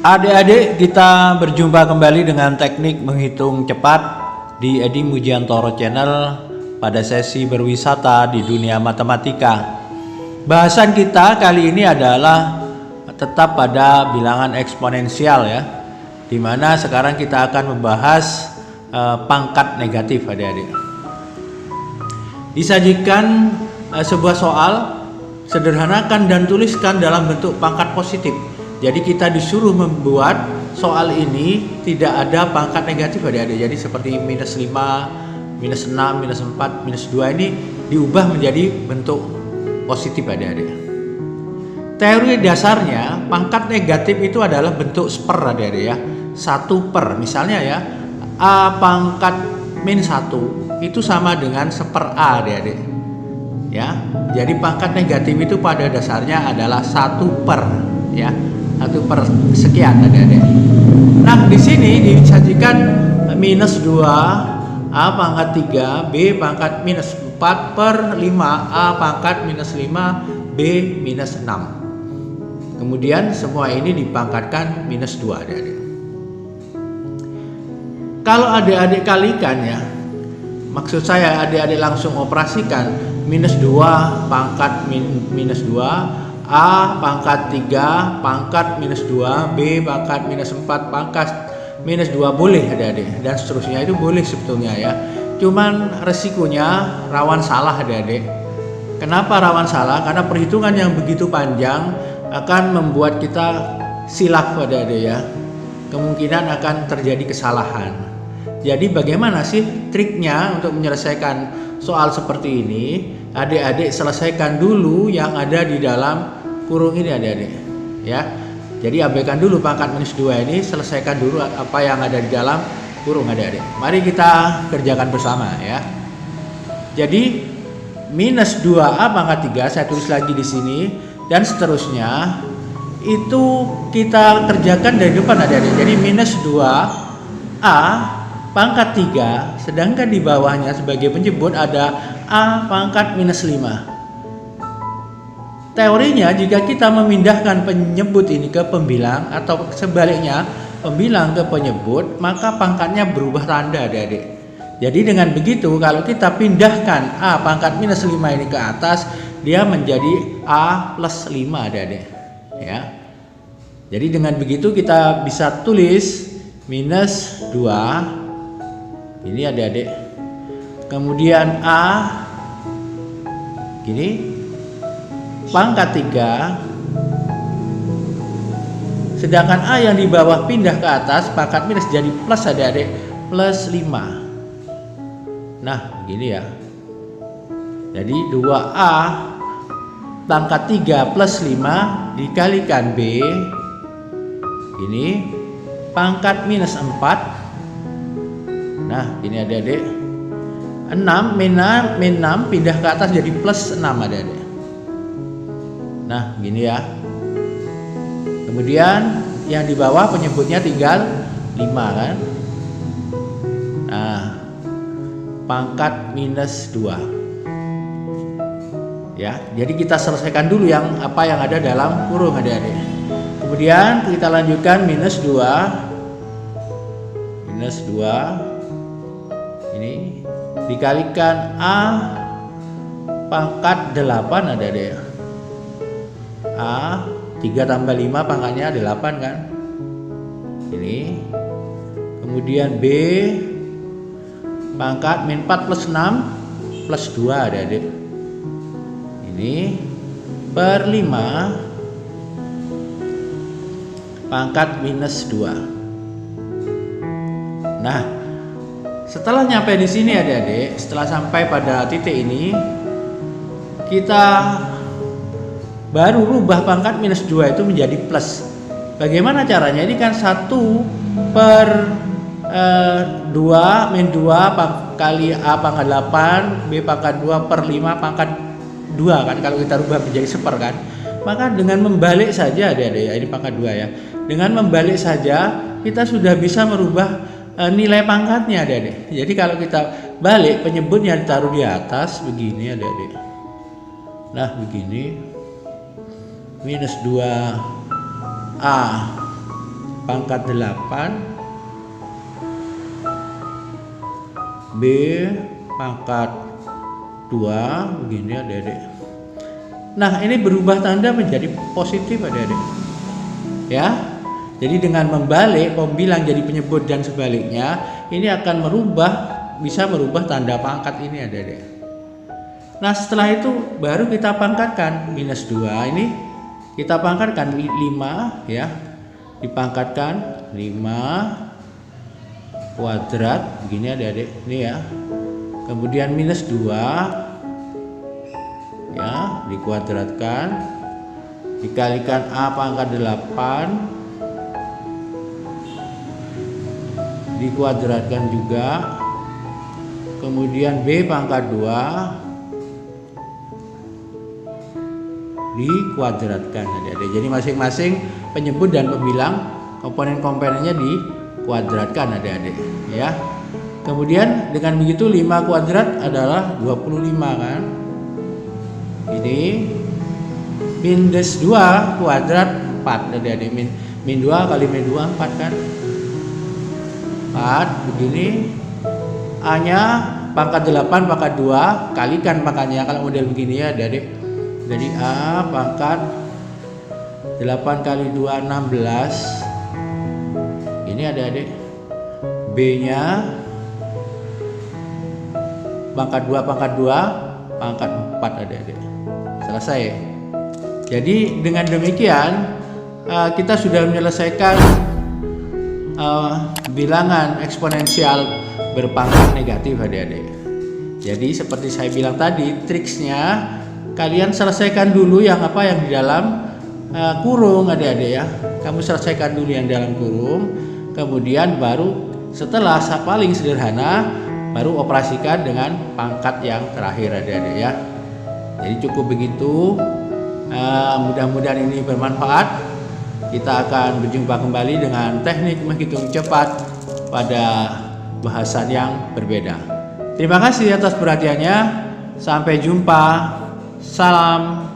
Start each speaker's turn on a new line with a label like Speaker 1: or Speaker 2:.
Speaker 1: Adik-adik, kita berjumpa kembali dengan teknik menghitung cepat di Edi Mujiantoro Channel pada sesi berwisata di dunia matematika. Bahasan kita kali ini adalah tetap pada bilangan eksponensial ya, dimana sekarang kita akan membahas pangkat negatif adik-adik. Disajikan sebuah soal, sederhanakan dan tuliskan dalam bentuk pangkat positif. Jadi kita disuruh membuat soal ini tidak ada pangkat negatif adik-adik. Jadi seperti minus 5, minus 6, minus 4, minus 2 ini diubah menjadi bentuk positif adik-adik. Teori dasarnya pangkat negatif itu adalah bentuk seper adik-adik ya. 1 per, misalnya ya, A pangkat min 1 itu sama dengan seper A adik-adik. Ya, jadi pangkat negatif itu pada dasarnya adalah 1 per ya. 1 per sekian adik-adik. Nah, di sini disajikan minus 2 A pangkat 3 B pangkat minus 4 per 5 A pangkat minus 5 B minus 6. Kemudian semua ini dipangkatkan minus 2 adik-adik. Kalau adik-adik kalikan ya, maksud saya adik-adik langsung operasikan minus 2 pangkat minus 2 A pangkat 3 pangkat minus 2 B pangkat minus 4 pangkat minus 2 boleh adik-adik, dan seterusnya itu boleh sebetulnya ya. Cuman resikonya rawan salah adik-adik. Kenapa rawan salah? Karena perhitungan yang begitu panjang akan membuat kita silap adik-adik ya. Kemungkinan akan terjadi kesalahan. Jadi bagaimana sih triknya untuk menyelesaikan soal seperti ini? Adik-adik selesaikan dulu yang ada di dalam kurung ini adik-adik ya. Jadi abaikan dulu pangkat minus 2 ini, selesaikan dulu apa yang ada di dalam kurung adik-adik. Mari kita kerjakan bersama ya. Jadi minus 2A pangkat 3 saya tulis lagi di sini, dan seterusnya itu kita kerjakan dari depan adik-adik. Jadi minus 2A pangkat 3, sedangkan di bawahnya sebagai penjemput ada A pangkat minus 5. Teorinya jika kita memindahkan penyebut ini ke pembilang atau sebaliknya pembilang ke penyebut, maka pangkatnya berubah tanda adik-adik. Jadi dengan begitu kalau kita pindahkan A pangkat minus 5 ini ke atas, dia menjadi A plus 5 adik-adik ya. Jadi dengan begitu kita bisa tulis minus 2 ini adik-adik. Kemudian A gini pangkat 3, sedangkan A yang di bawah pindah ke atas pangkat minus jadi plus adik-adik, plus 5. Nah begini ya. Jadi 2A pangkat 3 plus 5 dikalikan B ini pangkat minus 4. Nah ini adik-adik, 6 min 6 pindah ke atas jadi plus 6 adik-adik. Nah gini ya. Kemudian yang di bawah penyebutnya tinggal 5 kan. Nah pangkat minus 2 ya. Jadi kita selesaikan dulu yang apa yang ada dalam kurung adik-adik. Kemudian kita lanjutkan minus 2 ini dikalikan A pangkat 8 adik-adik. A 3 tambah 5 pangkatnya 8 kan. Ini. Kemudian B pangkat min 4 plus 6 plus 2 adik-adik. Ini per 5 pangkat minus 2. Nah, setelah nyampe di sini adik-adik, setelah sampai pada titik ini, kita baru rubah pangkat minus 2 itu menjadi plus. Bagaimana caranya? Ini kan 1 per 2 min 2 kali A pangkat 8 B pangkat 2 per 5 pangkat 2 kan, kalau kita rubah menjadi seper kan. Maka dengan membalik saja adik-adik, ini pangkat 2 ya. Dengan membalik saja kita sudah bisa merubah nilai pangkatnya adik-adik. Jadi kalau kita balik, penyebutnya ditaruh di atas begini adik-adik. Nah begini, minus 2A pangkat 8, B pangkat 2, begini adik-adik. Nah, ini berubah tanda menjadi positif adik-adik. Ya. Jadi dengan membalik pembilang jadi penyebut dan sebaliknya, ini akan bisa merubah tanda pangkat ini adik-adik. Nah, setelah itu baru kita pangkatkan minus 2 ini kita pangkatkan 5 ya. Dipangkatkan 5 kuadrat begini adik-adik. Ini ya. Kemudian minus 2 ya, dikuadratkan dikalikan A pangkat 8 dikuadratkan juga. Kemudian B pangkat 2 dikuadratkan adik-adik. Jadi masing-masing penyebut dan pembilang komponen-komponennya dikuadratkan adik-adik ya. Kemudian dengan begitu 5 kuadrat adalah 25 kan. Ini minus 2 kuadrat 4 adik-adik. Min 2 kali min 2 4 kan. 4 begini. A nya pangkat 8 pangkat 2 kalikan pangkatnya kalau model begini ya adik-adik. Jadi A pangkat 8 kali 2 16. Ini adik-adik. B nya pangkat 2 pangkat 2 pangkat 4 adik-adik. Selesai. Jadi dengan demikian kita sudah menyelesaikan bilangan eksponensial berpangkat negatif adik-adik. Jadi seperti saya bilang tadi, triksnya kalian selesaikan dulu yang di dalam kurung adik-adik ya. Kamu selesaikan dulu yang dalam kurung, kemudian baru setelah paling sederhana baru operasikan dengan pangkat yang terakhir adik-adik ya. Jadi cukup begitu. Mudah-mudahan ini bermanfaat. Kita akan berjumpa kembali dengan teknik menghitung cepat pada bahasan yang berbeda. Terima kasih atas perhatiannya. Sampai jumpa. Salam.